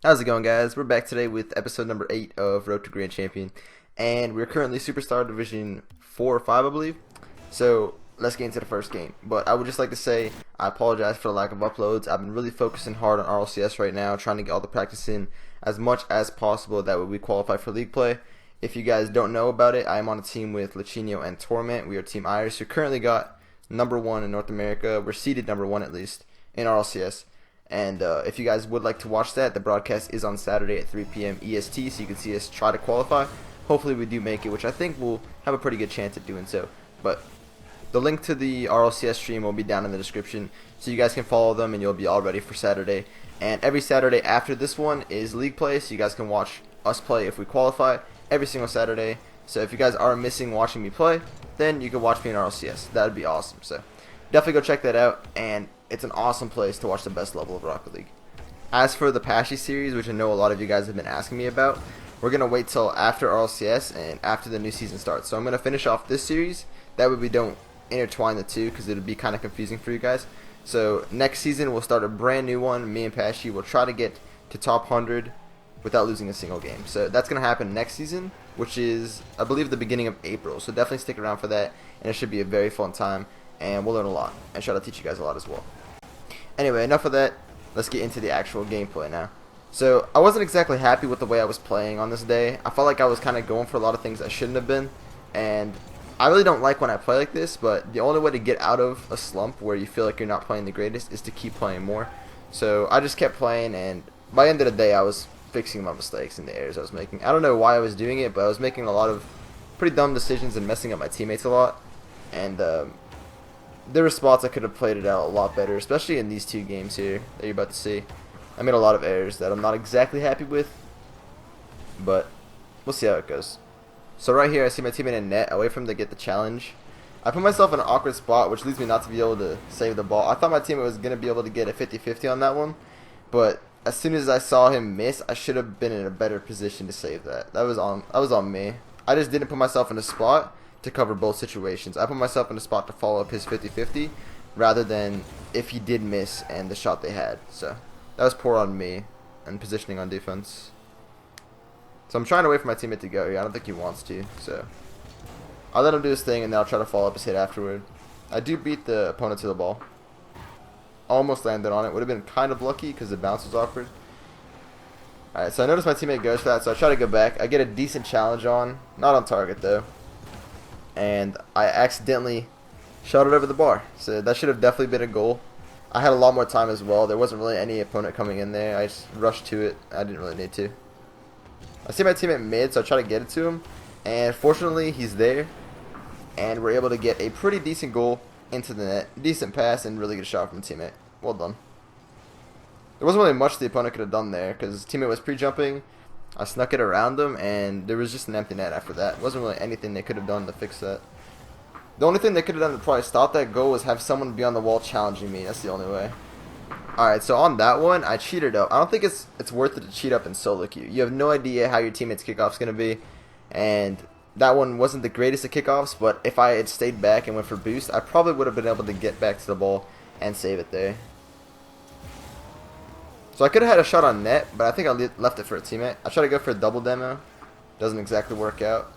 How's it going, guys? We're back today with episode number 8 of Road to Grand Champion, and we're currently Superstar Division 4 or 5, I believe. So let's get into the first game. But I would just like to say I apologize for the lack of uploads. I've been really focusing hard on RLCS right now, trying to get all the practice in as much as possible. That way we qualify for league play. If you guys don't know about it, I am on a team with Lechino and Torment. We are Team Iris, who currently got number 1 in North America. We're seeded number 1 at least in RLCS. And if you guys would like to watch that, the broadcast is on Saturday at 3 p.m. EST, so you can see us try to qualify. Hopefully we do make it, which I think we'll have a pretty good chance at doing so. But the link to the RLCS stream will be down in the description, so you guys can follow them and you'll be all ready for Saturday. And every Saturday after this one is league play, so you guys can watch us play if we qualify every single Saturday. So if you guys are missing watching me play, then you can watch me in RLCS. That would be awesome. So definitely go check that out, and it's an awesome place to watch the best level of Rocket League. As for the Pashy series, which I know a lot of you guys have been asking me about, we're going to wait till after RLCS and after the new season starts. So I'm going to finish off this series. That way we don't intertwine the two, because it would be kind of confusing for you guys. So next season we'll start a brand new one. Me and Pashy will try to get to top 100 without losing a single game. So that's going to happen next season, which is, I believe, the beginning of April. So definitely stick around for that, and it should be a very fun time, and we'll learn a lot, and try to teach you guys a lot as well. Anyway, enough of that. Let's get into the actual gameplay now. So I wasn't exactly happy with the way I was playing on this day. I felt like I was kind of going for a lot of things I shouldn't have been, and I really don't like when I play like this, but the only way to get out of a slump where you feel like you're not playing the greatest is to keep playing more. So I just kept playing, and by the end of the day I was fixing my mistakes and the errors I was making. I don't know why I was doing it, but I was making a lot of pretty dumb decisions and messing up my teammates a lot, and there were spots I could have played it out a lot better, especially in these two games here that you're about to see. I made a lot of errors that I'm not exactly happy with, but we'll see how it goes. So right here I see my teammate in net. I wait for him to get the challenge. I put myself in an awkward spot, which leads me not to be able to save the ball. I thought my teammate was going to be able to get a 50-50 on that one, but as soon as I saw him miss, I should have been in a better position to save that. That was on me. I just didn't put myself in a spot to cover both situations. I put myself in a spot to follow up his 50-50 rather than if he did miss and the shot they had. So that was poor on me and positioning on defense. So I'm trying to wait for my teammate to go here. I don't think he wants to, so I'll let him do his thing, and then I'll try to follow up his hit afterward. I do beat the opponent to the ball. Almost landed on it. Would have been kind of lucky because the bounce was awkward. Alright, so I noticed my teammate goes for that, so I try to go back. I get a decent challenge on. Not on target, though. And I accidentally shot it over the bar. So that should have definitely been a goal. I had a lot more time as well. There wasn't really any opponent coming in there. I just rushed to it. I didn't really need to. I see my teammate mid, so I try to get it to him. And fortunately, he's there. And we're able to get a pretty decent goal into the net. Decent pass and really good shot from the teammate. Well done. There wasn't really much the opponent could have done there, because his teammate was pre-jumping. I snuck it around him, and there was just an empty net after that. It wasn't really anything they could have done to fix that. The only thing they could have done to probably stop that goal was have someone be on the wall challenging me. That's the only way. Alright, so on that one, I cheated up. I don't think it's worth it to cheat up in solo queue. You have no idea how your teammate's kickoff's going to be, and that one wasn't the greatest of kickoffs, but if I had stayed back and went for boost, I probably would have been able to get back to the ball and save it there. So I could have had a shot on net, but I think I left it for a teammate. I tried to go for a double demo. Doesn't exactly work out.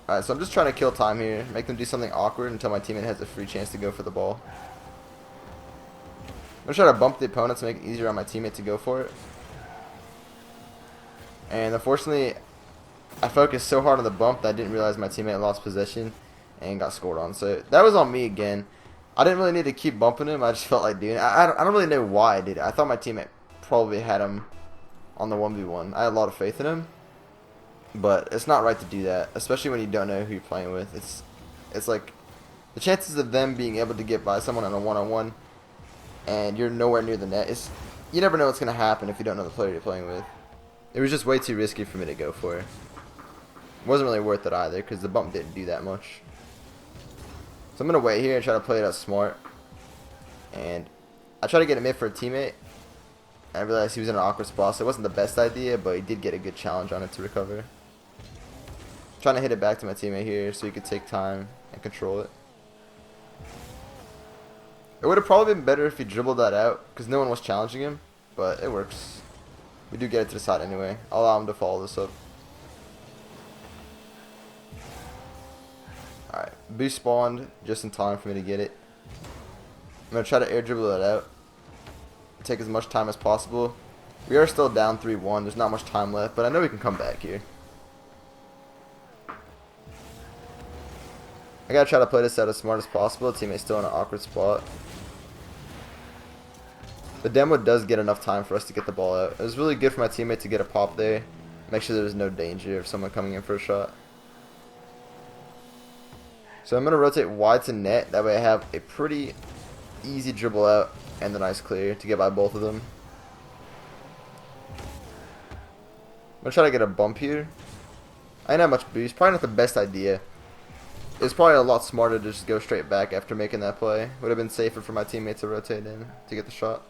Alright, so I'm just trying to kill time here. Make them do something awkward until my teammate has a free chance to go for the ball. I'm going to try to bump the opponent to make it easier on my teammate to go for it. And unfortunately, I focused so hard on the bump that I didn't realize my teammate lost possession and got scored on. So that was on me again. I didn't really need to keep bumping him. I just felt like doing it. I don't really know why I did it. I thought my teammate probably had him on the 1v1. I had a lot of faith in him. But it's not right to do that, especially when you don't know who you're playing with. It's like the chances of them being able to get by someone on a one-on-one and you're nowhere near the net, you never know what's going to happen if you don't know the player you're playing with. It was just way too risky for me to go for it. It wasn't really worth it either, because the bump didn't do that much. So I'm going to wait here and try to play it out smart. And I tried to get him in for a teammate. I realized he was in an awkward spot, so it wasn't the best idea, but he did get a good challenge on it to recover. Trying to hit it back to my teammate here so he could take time and control it. It would have probably been better if he dribbled that out, because no one was challenging him, but it works. We do get it to the side anyway. I'll allow him to follow this up. Alright, boost spawned just in time for me to get it. I'm going to try to air dribble that out. Take as much time as possible. We are still down 3-1. There's not much time left, but I know we can come back here. I gotta try to play this out as smart as possible. The teammate's still in an awkward spot. The demo does get enough time for us to get the ball out. It was really good for my teammate to get a pop there. Make sure there was no danger of someone coming in for a shot. So I'm going to rotate wide to net. That way I have a pretty easy dribble out and a nice clear to get by both of them. I'm going to try to get a bump here. I didn't have much boost. Probably not the best idea. It's probably a lot smarter to just go straight back after making that play. Would have been safer for my teammate to rotate in to get the shot.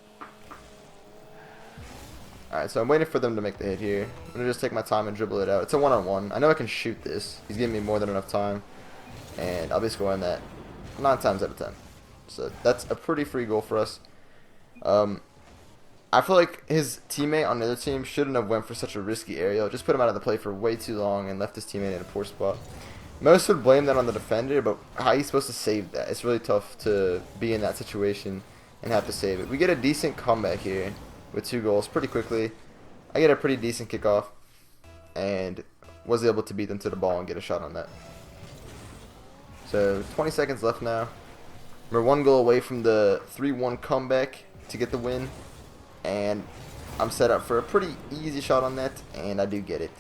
Alright, so I'm waiting for them to make the hit here. I'm going to just take my time and dribble it out. It's a one-on-one. I know I can shoot this. He's giving me more than enough time. And I'll be scoring that 9 times out of 10. So that's a pretty free goal for us. I feel like his teammate on the other team shouldn't have went for such a risky aerial. Just put him out of the play for way too long and left his teammate in a poor spot. Most would blame that on the defender, but how are you supposed to save that? It's really tough to be in that situation and have to save it. We get a decent comeback here with 2 goals pretty quickly. I get a pretty decent kickoff and was able to beat them to the ball and get a shot on that. So 20 seconds left now. We're 1 goal away from the 3-1 comeback to get the win. And I'm set up for a pretty easy shot on that, and I do get it.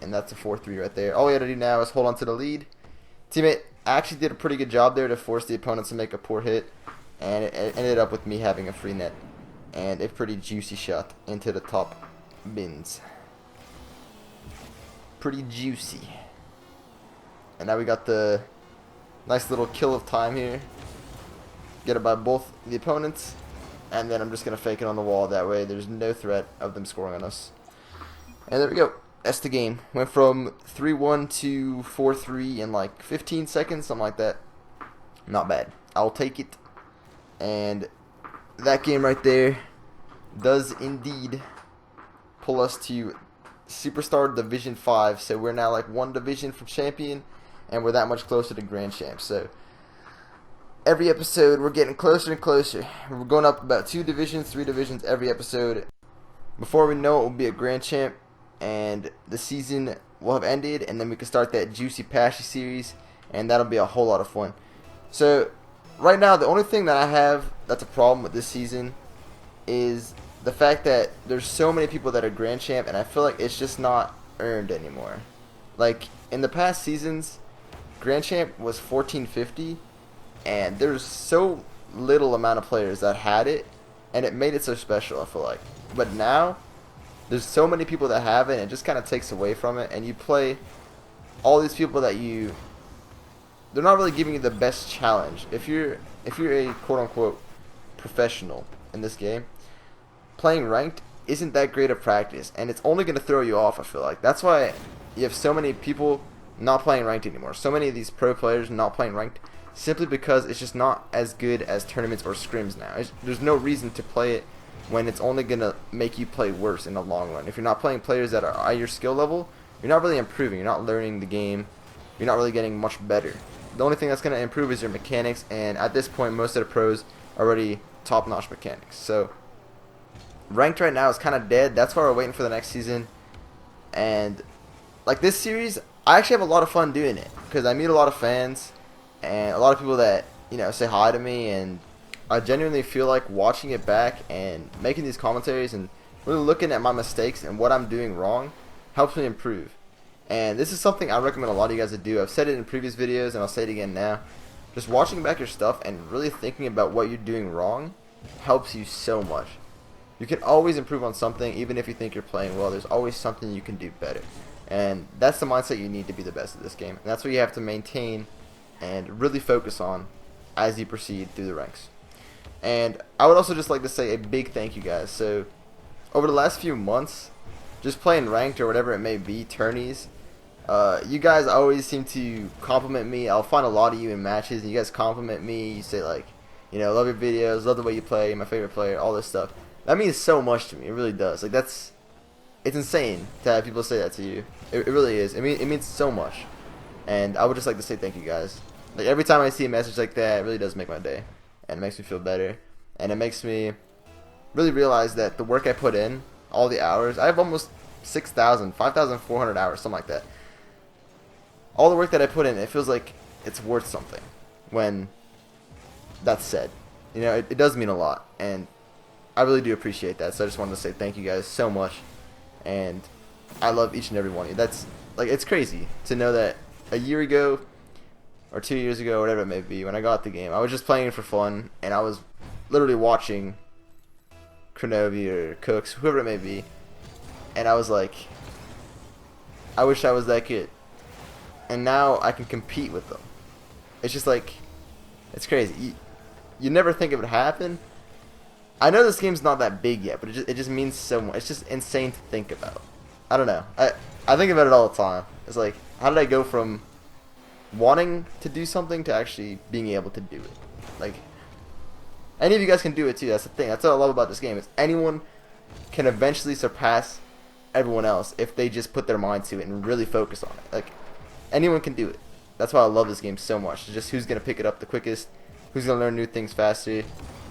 And that's a 4-3 right there. All we have to do now is hold on to the lead. Teammate actually did a pretty good job there to force the opponents to make a poor hit. And it ended up with me having a free net. And a pretty juicy shot into the top bins. Pretty juicy. And now we got the nice little kill of time here. Get it by both the opponents. And then I'm just going to fake it on the wall. That way there's no threat of them scoring on us. And there we go. That's the game. Went from 3-1 to 4-3 in like 15 seconds, something like that. Not bad. I'll take it. And that game right there does indeed pull us to Superstar Division 5. So we're now like 1 division from champion, and we're that much closer to Grand Champ. So every episode we're getting closer and closer. We're going up about 2 divisions, 3 divisions every episode. Before we know it, we'll be a Grand Champ. And the season will have ended, and then we can start that Juicy Pashy series, and that'll be a whole lot of fun. So, right now, the only thing that I have that's a problem with this season is the fact that there's so many people that are Grand Champ, and I feel like it's just not earned anymore. Like, in the past seasons, Grand Champ was 1450, and there's so little amount of players that had it, and it made it so special, I feel like. But now there's so many people that have it, and it just kind of takes away from it. And you play all these people that they're not really giving you the best challenge. If you're a quote-unquote professional in this game, playing ranked isn't that great of practice, and it's only going to throw you off, I feel like. That's why you have so many people not playing ranked anymore. So many of these pro players not playing ranked simply because it's just not as good as tournaments or scrims now. There's no reason to play it when it's only going to make you play worse in the long run. If you're not playing players that are at your skill level, you're not really improving. You're not learning the game. You're not really getting much better. The only thing that's going to improve is your mechanics, and at this point, most of the pros are already top-notch mechanics. So, ranked right now is kind of dead. That's why we're waiting for the next season. And, like, this series, I actually have a lot of fun doing it, because I meet a lot of fans, and a lot of people that, say hi to me, and I genuinely feel like watching it back and making these commentaries and really looking at my mistakes and what I'm doing wrong helps me improve. And this is something I recommend a lot of you guys to do. I've said it in previous videos, and I'll say it again now. Just watching back your stuff and really thinking about what you're doing wrong helps you so much. You can always improve on something, even if you think you're playing well. There's always something you can do better. And that's the mindset you need to be the best at this game. And that's what you have to maintain and really focus on as you proceed through the ranks. And I would also just like to say a big thank you, guys. So, over the last few months, just playing ranked or whatever it may be, tourneys, you guys always seem to compliment me. I'll find a lot of you in matches, and you guys compliment me. You say, like, You know, love your videos, love the way you play, my favorite player, all this stuff. That means so much to me. It really does. Like it's insane to have people say that to you. It really is. I mean, it means so much. And I would just like to say thank you guys. Like every time I see a message like that, it really does make my day, and it makes me feel better, and it makes me really realize that the work I put in, all the hours, I have almost 5,400 hours, something like that. All the work that I put in, it feels like it's worth something when that's said. You know, it does mean a lot, and I really do appreciate that. So I just wanted to say thank you guys so much, and I love each and every one of you. That's like, it's crazy to know that a year ago or 2 years ago, whatever it may be, when I got the game, I was just playing it for fun, and I was literally watching Kronovi or Cooks, whoever it may be, and I was like, I wish I was that good. And now I can compete with them. It's just like, it's crazy. You never think it would happen. I know this game's not that big yet, but it just means so much. It's just insane to think about. I don't know. I think about it all the time. It's like, how did I go from wanting to do something to actually being able to do it? Like, any of you guys can do it too. That's the thing. That's what I love about this game. Is anyone can eventually surpass everyone else if they just put their mind to it and really focus on it. Like, anyone can do it. That's why I love this game so much. It's just who's gonna pick it up the quickest, who's gonna learn new things faster.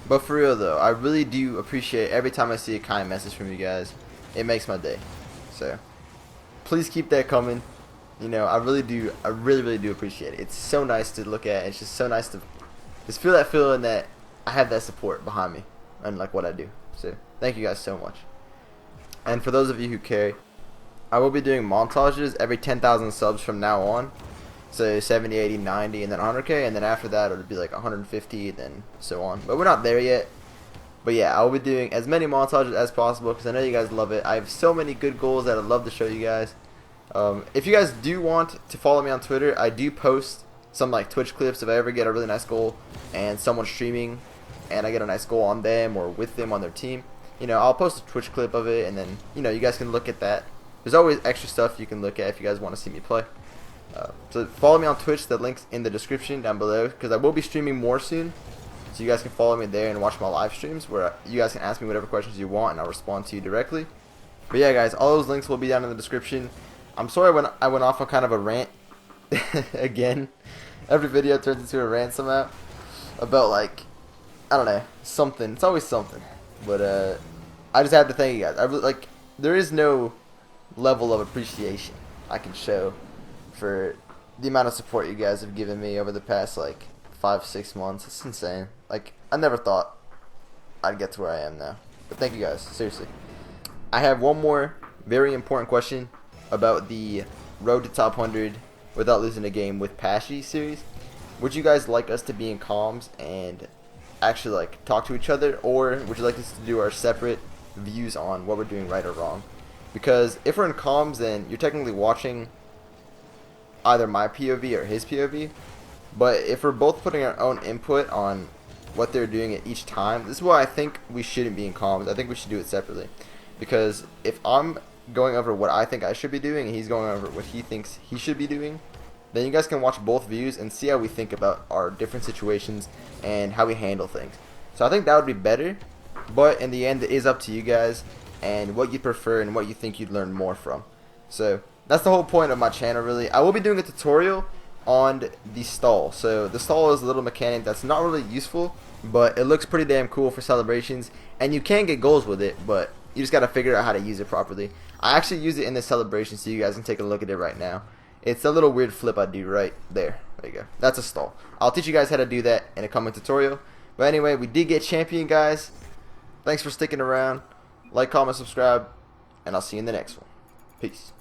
But for real though, I really do appreciate every time I see a kind message from you guys. It makes my day. So please keep that coming. You know, I really do. I really do appreciate it. It's so nice to look at. It's just so nice to just feel that feeling that I have that support behind me and like what I do. So thank you guys so much. And for those of you who care, I will be doing montages every 10,000 subs from now on. So 70, 80, 90, and then 100k, and then after that it'll be like 150, then so on. But we're not there yet. But yeah, I will be doing as many montages as possible because I know you guys love it. I have so many good goals that I'd love to show you guys. If you guys do want to follow me on Twitter, I do post some like Twitch clips if I ever get a really nice goal and someone's streaming and I get a nice goal on them or with them on their team. You know, I'll post a Twitch clip of it, and then, you know, you guys can look at that. There's always extra stuff you can look at if you guys want to see me play. So follow me on Twitch. The link's in the description down below because I will be streaming more soon. So you guys can follow me there and watch my live streams where you guys can ask me whatever questions you want and I'll respond to you directly. But yeah, guys, all those links will be down in the description. I'm sorry when I went off on kind of a rant again. Every video turns into a rant somehow about, like, I don't know, something. It's always something. But I just have to thank you guys. I really, like, there is no level of appreciation I can show for the amount of support you guys have given me over the past like 5-6 months. It's insane. Like, I never thought I'd get to where I am now. But thank you guys, seriously. I have one more very important question about the Road to Top 100 Without Losing a Game with Pashy series. Would you guys like us to be in comms and actually like talk to each other, or would you like us to do our separate views on what we're doing right or wrong? Because if we're in comms, then you're technically watching either my POV or his POV. But if we're both putting our own input on what they're doing at each time, this is why I think we shouldn't be in comms. I think we should do it separately. Because if I'm going over what I think I should be doing and he's going over what he thinks he should be doing, then you guys can watch both views and see how we think about our different situations and how we handle things. So I think that would be better. But in the end, it is up to you guys and what you prefer and what you think you'd learn more from. So that's the whole point of my channel, really. I will be doing a tutorial on the stall. So the stall is a little mechanic that's not really useful, but it looks pretty damn cool for celebrations, and you can get goals with it, but you just got to figure out how to use it properly. I actually use it in the celebration, so you guys can take a look at it right now. It's a little weird flip I do right there. There you go. That's a stall. I'll teach you guys how to do that in a coming tutorial. But anyway, we did get champion, guys. Thanks for sticking around. Like, comment, subscribe, and I'll see you in the next one. Peace.